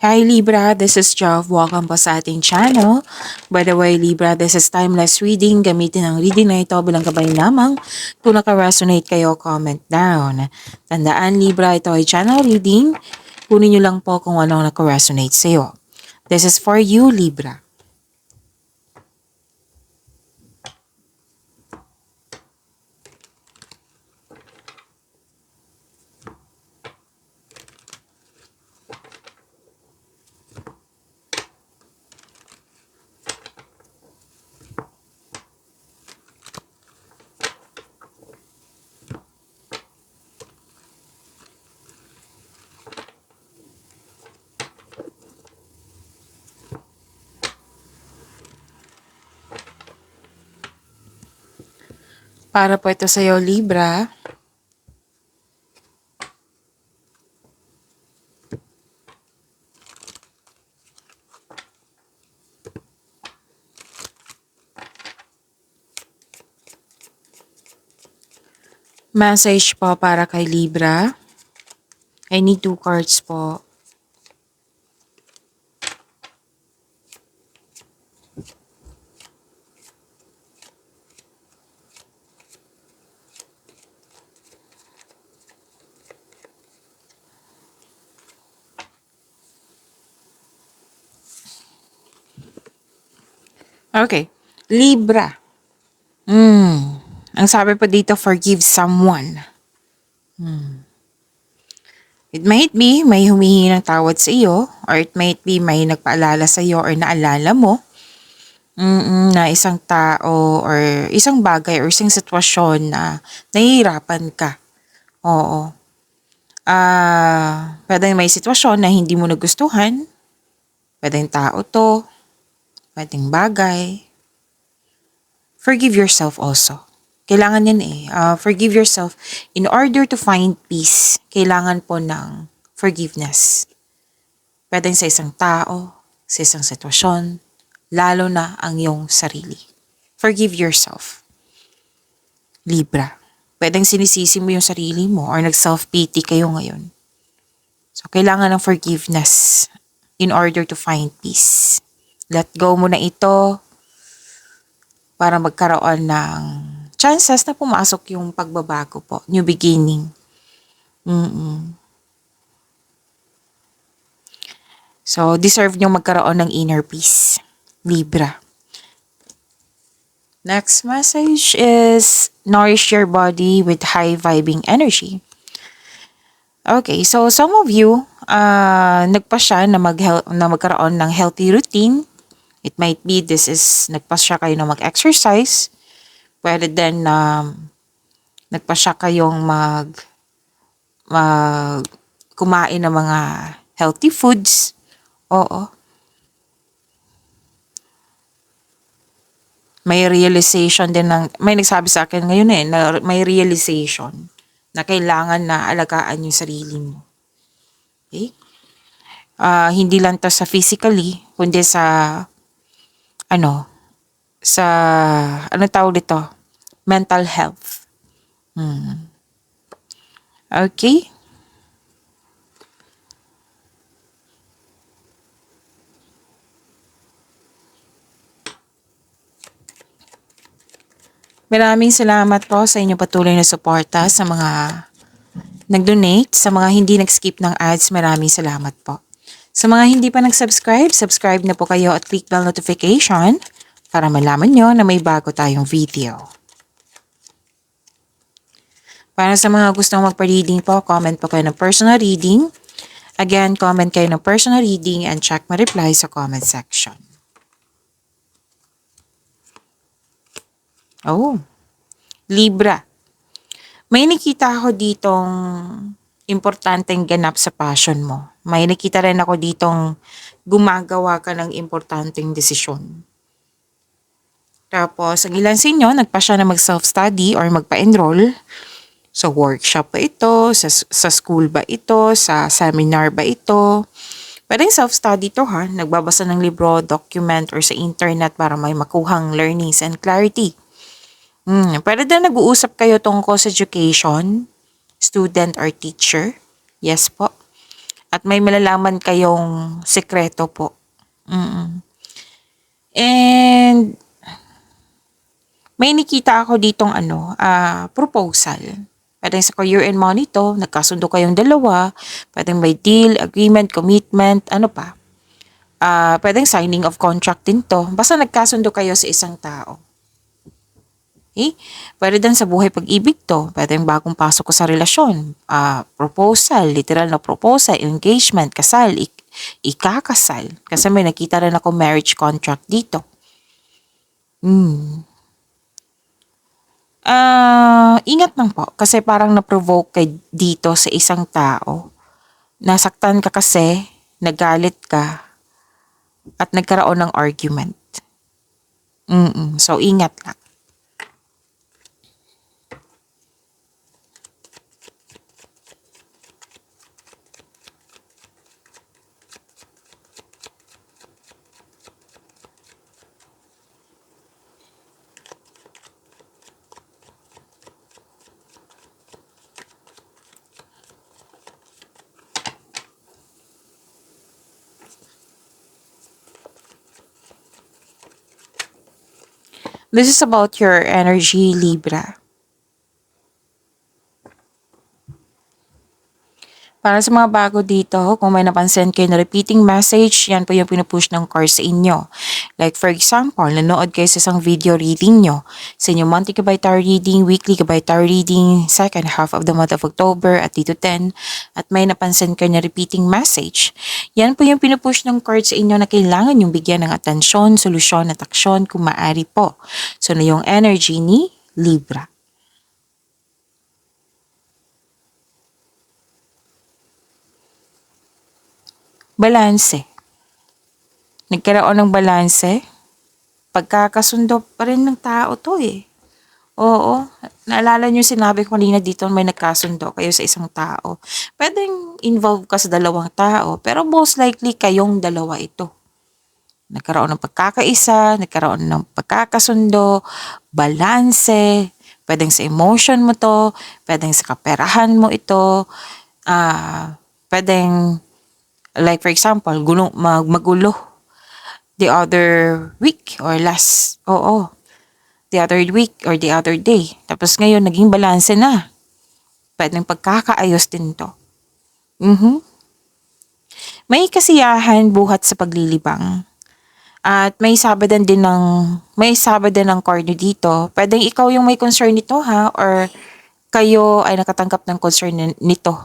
Hi Libra, this is Jov. Welcome po sa ating channel. By the way Libra, this is timeless reading. Gamitin ang reading na ito bilang gabay lamang. Kung naka-resonate kayo, comment down. Tandaan Libra, ito ay channel reading. Kunin nyo lang po kung anong naka-resonate sa iyo. This is for you Libra. Para po ito sa iyo Libra. Message po para kay Libra. I need 2 cards po. Okay. Libra. Ang sabi po dito, forgive someone. It might be may humihingi ng tawad sa iyo, or it might be may nagpaalala sa iyo or naalala mo na isang tao or isang bagay or isang sitwasyon na nahihirapan ka. Oo. Pwedeng may sitwasyon na hindi mo nagustuhan. Pwedeng tao to. Pwedeng bagay. Forgive yourself also. Kailangan yan forgive yourself. In order to find peace, kailangan po ng forgiveness. Pwedeng sa isang tao, sa isang sitwasyon, lalo na ang iyong sarili. Forgive yourself. Libra. Pwedeng sinisisi mo yung sarili mo or nag-self-pity kayo ngayon. So, kailangan ng forgiveness in order to find peace. Let go mo na ito para magkaroon ng chances na pumasok yung pagbabago po. New beginning. So, deserve nyo magkaroon ng inner peace. Libra. Next message is, nourish your body with high-vibing energy. Okay, so some of you, nagpasya na, na magkaroon ng healthy routine. It might be nagpasya kayo na mag-exercise. Pwede din na nagpasya kayong kumain ng mga healthy foods. Oo. May realization din may nagsabi sa akin ngayon na may realization na kailangan na alagaan yung sarili mo. Okay? Hindi lang to sa physically, kundi sa tawag dito? Mental health. Okay? Maraming salamat po sa inyong patuloy na suporta sa mga nag-donate, sa mga hindi nag-skip ng ads, maraming salamat po. Sa mga hindi pa nag-subscribe, subscribe na po kayo at click bell notification para malaman nyo na may bago tayong video. Para sa mga gustong magpa-reading po, comment po kayo ng personal reading. Again, comment kayo ng personal reading and check my reply sa comment section. Oh, Libra. May nakita ako ditong importanteng ganap sa passion mo. May nakita rin ako ditong gumagawa ka ng importanteng desisyon. Tapos, ang ilan sa inyo, nagpa siya na mag-self-study or magpa-enroll. Sa workshop ba ito? Sa school ba ito? Sa seminar ba ito? Pwedeng self-study to ha. Nagbabasa ng libro, document, or sa internet para may makuhang learnings and clarity. Pwede din nag-uusap kayo tungkol sa education, student or teacher. Yes po. At may malalaman kayong sekreto po. And may nakita ako ditong proposal. Pwedeng sa career and money to, nagkasundo kayong dalawa, pwedeng may deal, agreement, commitment, ano pa. Pwedeng signing of contract din to. Basta nagkasundo kayo sa isang tao. Okay? Pwede din sa buhay pag-ibig to. Pwedeng bagong pasok ko sa relasyon. Proposal, literal na proposal, engagement, kasal, ikakasal. Kasi may nakita rin ako marriage contract dito. Ingat lang po kasi parang na-provoke ka dito sa isang tao. Nasaktan ka kasi, nagalit ka, at nagkaroon ng argument. So, ingat lang. This is about your energy, Libra. Para sa mga bago dito, kung may napansin kayo na repeating message, yan po yung pinupush ng cards sa inyo. Like for example, nanood kayo sa isang video reading nyo. Sa inyong monthly Gabay Tarot reading, weekly Gabay Tarot reading, second half of the month of October at dito 10. At may napansin kayo na repeating message. Yan po yung pinupush ng cards sa inyo na kailangan yung bigyan ng atensyon, solusyon at aksyon kung maaari po. So na yung energy ni Libra. Balanse. Nagkaroon ng balanse. Pagkakasundo pa rin ng tao to eh. Oo. Naalala niyo sinabi ko kanina dito may nagkasundo kayo sa isang tao. Pwedeng involved ka sa dalawang tao, pero most likely kayong dalawa ito. Nagkaroon ng pagkakaisa, nagkaroon ng pagkakasundo, balanse, pwedeng sa emotion mo to, pwedeng sa kaperahan mo ito, pwedeng like for example, magulo the other week or the other week or the other day. Tapos ngayon, naging balanse na. Pwedeng pagkakaayos din to. May kasiyahan buhat sa paglilibang. At may sabadan din ng card nyo dito. Pwedeng ikaw yung may concern nito ha, or kayo ay nakatanggap ng concern nito.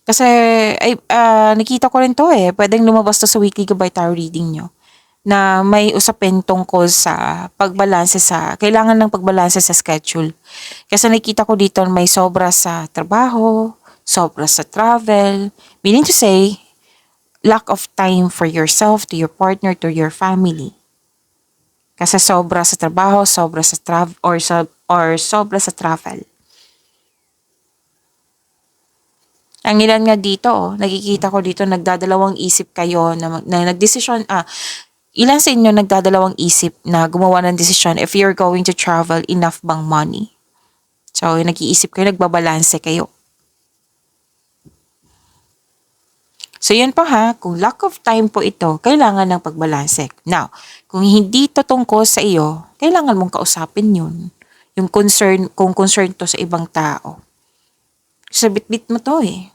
Kasi nakita ko rin to eh. Pwedeng lumabas to sa weekly Gabay Tarot reading nyo. Na may usapin tungkol sa kailangan ng pagbalanse sa schedule. Kasi nakita ko dito may sobra sa trabaho, sobra sa travel. Meaning to say, lack of time for yourself, to your partner, to your family. Kasi sobra sa trabaho, sobra sa sobra sa travel. Ang ilan nga dito, nakikita ko dito, nagdadalawang isip kayo na nagdesisyon, ilan sa inyo nagdadalawang isip na gumawa ng desisyon if you're going to travel, enough bang money? So, nag-iisip kayo, nagbabalanse kayo. So, yun po ha, kung lack of time po ito, kailangan ng pagbalanse. Now, kung hindi to tungkol sa iyo, kailangan mong kausapin yun. Yung kung concern to sa ibang tao. Sa bit-bit mo to eh.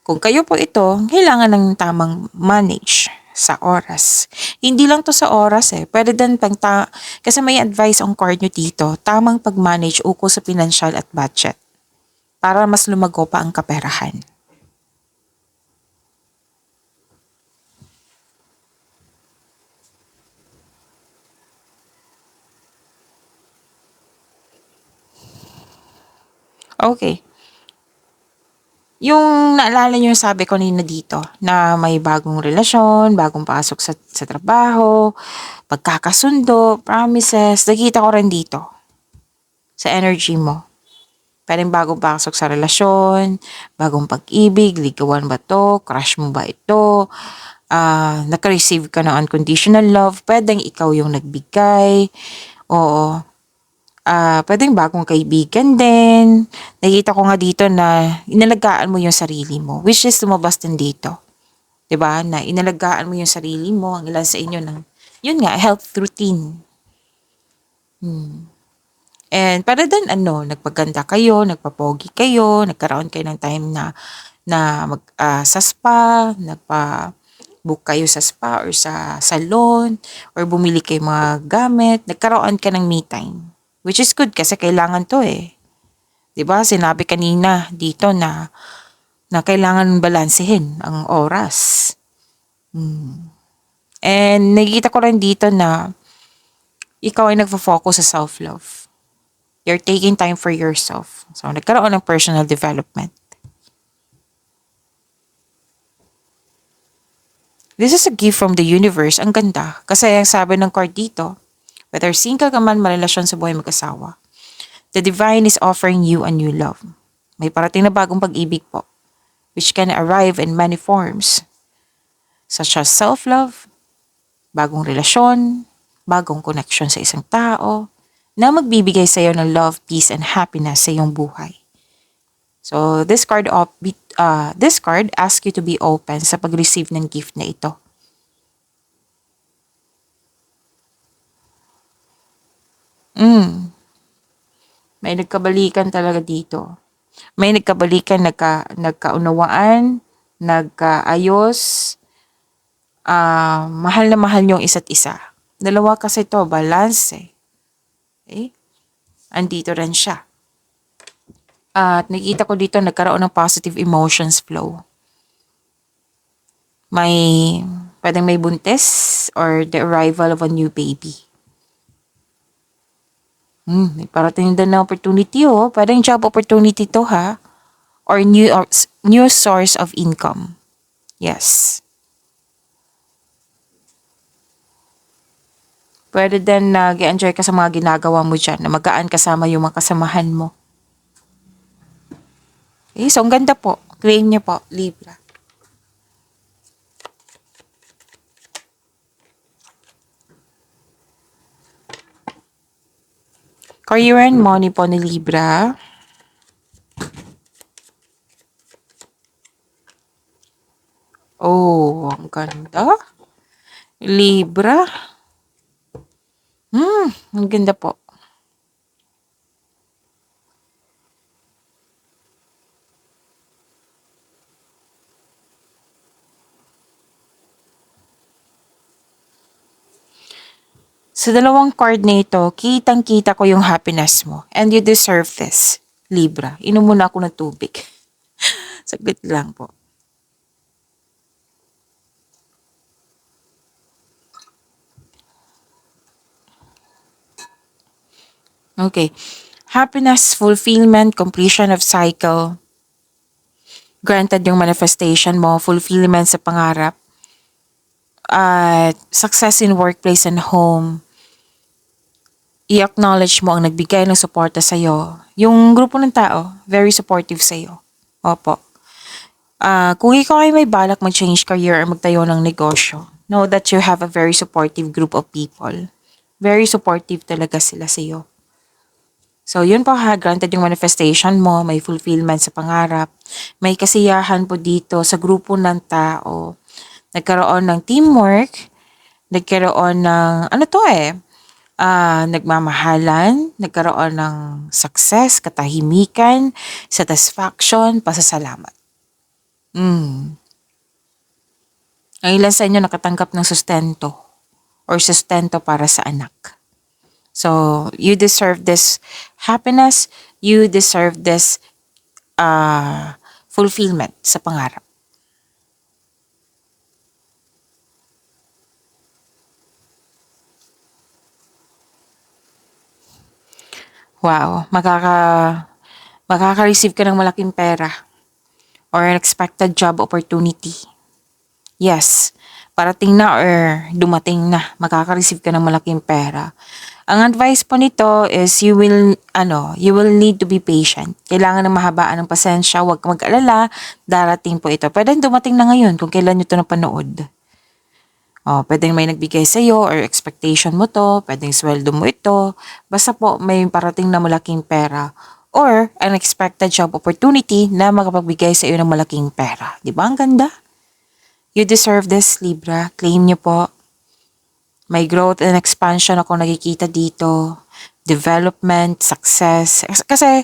Kung kayo po ito, kailangan ng tamang manage sa oras. Hindi lang to sa oras eh. Pwede din kasi may advice ang card nyo dito, tamang pag-manage ukol sa financial at budget para mas lumago pa ang kaperahan. Okay. Yung naalala niyo yung sabi ko kanina dito na may bagong relasyon, bagong pasok sa trabaho, pagkakasundo, promises, nakita ko rin dito sa energy mo. Pwedeng bagong pasok sa relasyon, bagong pag-ibig, ligawan ba to, crush mo ba ito, naka-receive ka ng unconditional love, pwedeng ikaw yung nagbigay, oo. Puwedeng bagong kaibigan din. Nakikita ko nga dito na inalagaan mo yung sarili mo, which is lumabas din dito. 'Di ba, na inalagaan mo yung sarili mo, ang ilan sa inyo ng yun nga, health routine. And para din ano, nagpaganda kayo, nagpapogi kayo, nagkaroon kayo ng time sa spa, book kayo sa spa or sa salon, or bumili kayo mga gamit, nagkaroon ka ng me time. Which is good kasi kailangan to eh. 'Di ba? Sinabi kanina dito na kailangan balansehin ang oras. And nakikita ko rin dito na ikaw ay nagfo-focus sa self-love. You're taking time for yourself. So, nagkaroon ng personal development. This is a gift from the universe. Ang ganda. Kasi ang sabi ng card dito, whether single ka man, marelasyon sa buhay mag-asawa, the divine is offering you a new love. May parating na bagong pag-ibig po, which can arrive in many forms, such as self-love, bagong relasyon, bagong connection sa isang tao, na magbibigay sa iyo ng love, peace, and happiness sa iyong buhay. So, this card asks you to be open sa pag-receive ng gift na ito. May nagkabalikan talaga dito. May nagkabalikan, nagkaunawaan, nagkaayos, mahal na mahal niyong isa't isa. Dalawa kasi to, balance eh. Okay? Andito rin siya. At nakita ko dito nagkaroon ng positive emotions flow. Pwedeng may buntis or the arrival of a new baby. May parating din na opportunity Pwedeng job opportunity to ha. Or new source of income. Yes. Pwede din nag-enjoy ka sa mga ginagawa mo dyan, na magaan kasama yung mga kasamahan mo. Okay, so ang ganda po. Claim niyo po, Libra. Career and money po ni Libra. Oh, ang ganda. Libra. Ang ganda po. Sa dalawang card na ito, kitang-kita ko yung happiness mo. And you deserve this, Libra. Inom muna ako ng tubig. Saglit lang po. Okay. Happiness, fulfillment, completion of cycle. Granted yung manifestation mo, fulfillment sa pangarap. At success in workplace and home. I-acknowledge mo ang nagbigay ng suporta sa'yo. Yung grupo ng tao, very supportive sa'yo. Opo. Kung ikaw ay may balak mag-change career or magtayo ng negosyo, know that you have a very supportive group of people. Very supportive talaga sila sa'yo. So, yun po ha, granted yung manifestation mo, may fulfillment sa pangarap, may kasiyahan po dito sa grupo ng tao. Nagkaroon ng teamwork, nagkaroon ng, nagmamahalan, nagkaroon ng success, katahimikan, satisfaction, pasasalamat. Ang ilan sa inyo nakatanggap ng sustento or sustento para sa anak. So, you deserve this happiness, you deserve this fulfillment sa pangarap. Wow, makaka-receive ka ng malaking pera or an expected job opportunity. Yes, parating na or dumating na, makaka-receive ka ng malaking pera. Ang advice po nito is you will need to be patient. Kailangan ng mahabaan ng pasensya, huwag mag-alala, darating po ito. Pwede dumating na ngayon kung kailan nyo ito napanood. Pwedeng may nagbigay sa'yo or expectation mo to, pwedeng sweldo mo ito. Basta po may parating na malaking pera or unexpected job opportunity na makapagbigay sa iyo ng malaking pera. Di ba ang ganda? You deserve this, Libra. Claim niyo po. May growth and expansion ako nakikita dito. Development, success. Kasi,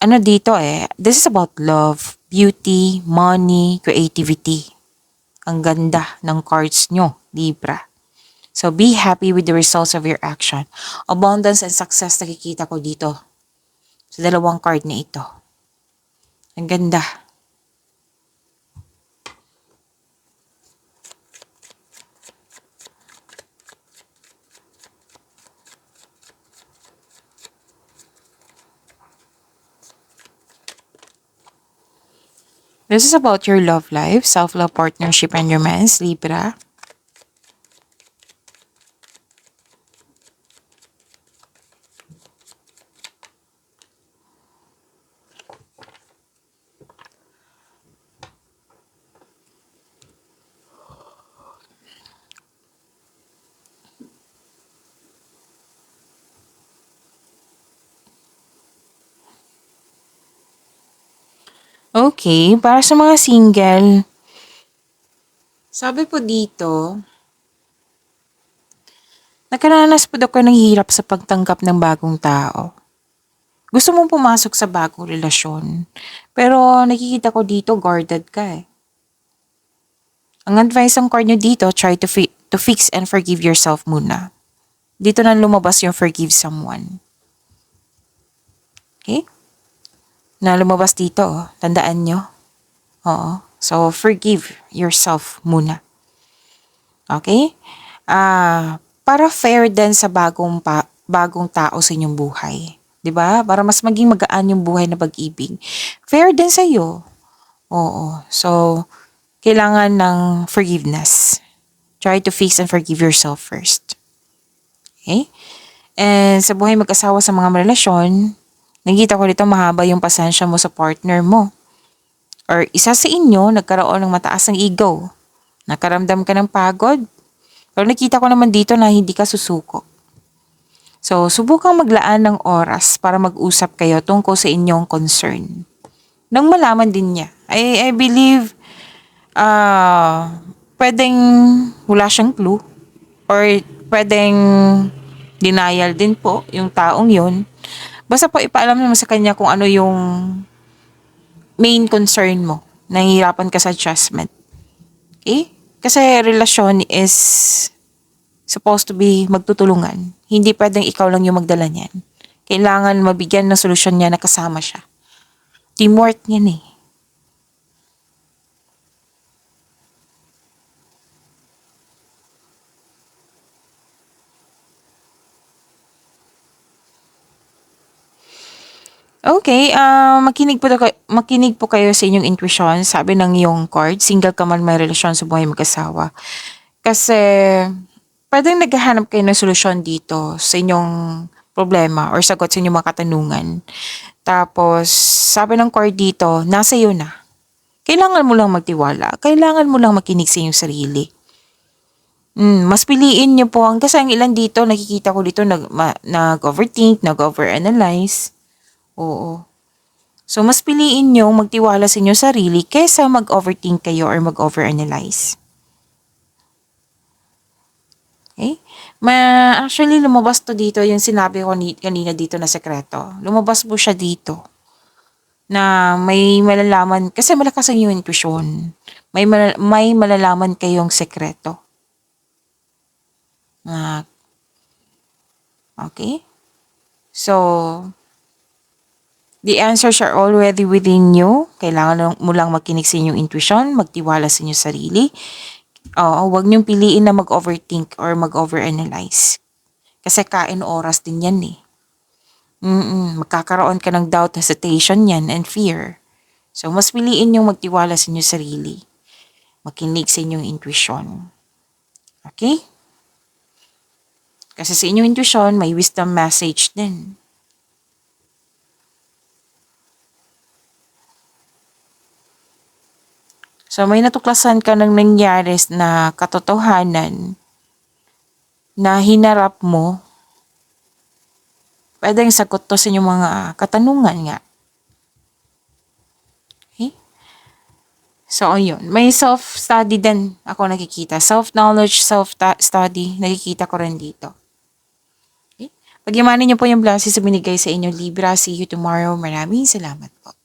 ano dito this is about love, beauty, money, creativity. Ang ganda ng cards nyo, Libra. So, be happy with the results of your action. Abundance and success nakikita ko dito sa dalawang card na ito. Ang ganda. This is about your love life, self-love, partnership, and romance, Libra. Okay, para sa mga single, sabi po dito, nakaranas po daw kayo ng hirap sa pagtanggap ng bagong tao. Gusto mong pumasok sa bagong relasyon, pero nakikita ko dito guarded ka Ang advice ng card nyo dito, try to fix and forgive yourself muna. Dito na lumabas yung forgive someone. Okay? Na lumabas dito, tandaan nyo. Oo. So, forgive yourself muna. Okay? Para fair din sa bagong tao sa inyong buhay. 'Di ba? Para mas maging magaan yung buhay na pag-ibig. Fair din sa iyo. Oo. So, kailangan ng forgiveness. Try to fix and forgive yourself first. Okay? And sa buhay mag-asawa sa mga relasyon, nakita ko dito mahaba yung pasensya mo sa partner mo. Or isa sa inyo, nagkaroon ng mataas ng ego. Nakaramdam ka ng pagod. Pero nakita ko naman dito na hindi ka susuko. So, subukang maglaan ng oras para mag-usap kayo tungkol sa inyong concern. Nang malaman din niya. I believe, pwedeng wala siyang clue. Or pwedeng denial din po yung taong yun. Basta po ipaalam naman sa kanya kung ano yung main concern mo. Nahihirapan ka sa adjustment. Okay? Kasi relasyon is supposed to be magtutulungan. Hindi pwedeng ikaw lang yung magdala niyan. Kailangan mabigyan ng solusyon niya na kasama siya. Teamwork yan eh. Okay, makinig po kayo sa inyong intuition. Sabi ng iyong card, single ka man may relasyon sa buhay mag-asawa. Kasi, pwedeng naghahanap kayo ng solusyon dito sa inyong problema or sagot sa inyong mga katanungan. Tapos, sabi ng card dito, nasa iyo na. Kailangan mo lang magtiwala. Kailangan mo lang makinig sa iyong sarili. Mas piliin niyo po kasi ang ilan dito, nakikita ko dito, nag-overthink, nag-overanalyze. Oo. So, mas piliin niyo magtiwala sa inyong sarili kaysa mag-overthink kayo or mag-overanalyze. Okay? Actually, lumabas to dito, yung sinabi ko kanina dito na sekreto. Lumabas po siya dito na may malalaman, kasi malakas ang yung intuition. May malalaman kayong sekreto. Okay? So, the answers are already within you. Kailangan mo lang makinig sa inyong intuition, magtiwala sa inyong sarili. Huwag niyong piliin na mag-overthink or mag-overanalyze. Kasi kain oras din yan eh. Magkakaroon ka ng doubt, hesitation yan, and fear. So, mas piliin niyong magtiwala sa inyong sarili. Makinig sa inyong intuition. Okay? Kasi sa inyong intuition, may wisdom message din. So, may natuklasan ka ng nangyari na katotohanan na hinarap mo, pwedeng sagot to sa inyong mga katanungan nga. Okay? So, ayun. May self-study din ako nakikita. Self-knowledge, self-study, nakikita ko rin dito. Okay? Pag-imanin niyo po yung blessings sa binigay sa inyo, Libra. See you tomorrow. Maraming salamat po.